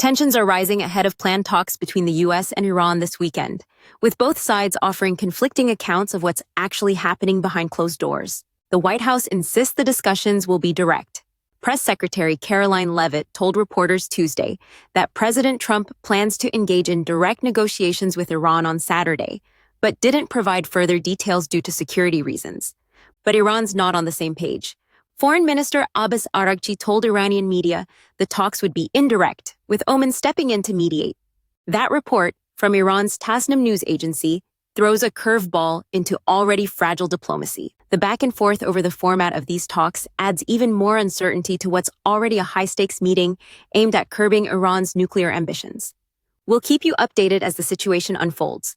Tensions are rising ahead of planned talks between the U.S. and Iran this weekend, with both sides offering conflicting accounts of what's actually happening behind closed doors. The White House insists the discussions will be direct. Press Secretary Caroline Leavitt told reporters Tuesday that President Trump plans to engage in direct negotiations with Iran on Saturday, but didn't provide further details due to security reasons. But Iran's not on the same page. Foreign Minister Abbas Araghchi told Iranian media the talks would be indirect, with Oman stepping in to mediate. That report, from Iran's Tasnim news agency, throws a curveball into already fragile diplomacy. The back and forth over the format of these talks adds even more uncertainty to what's already a high-stakes meeting aimed at curbing Iran's nuclear ambitions. We'll keep you updated as the situation unfolds.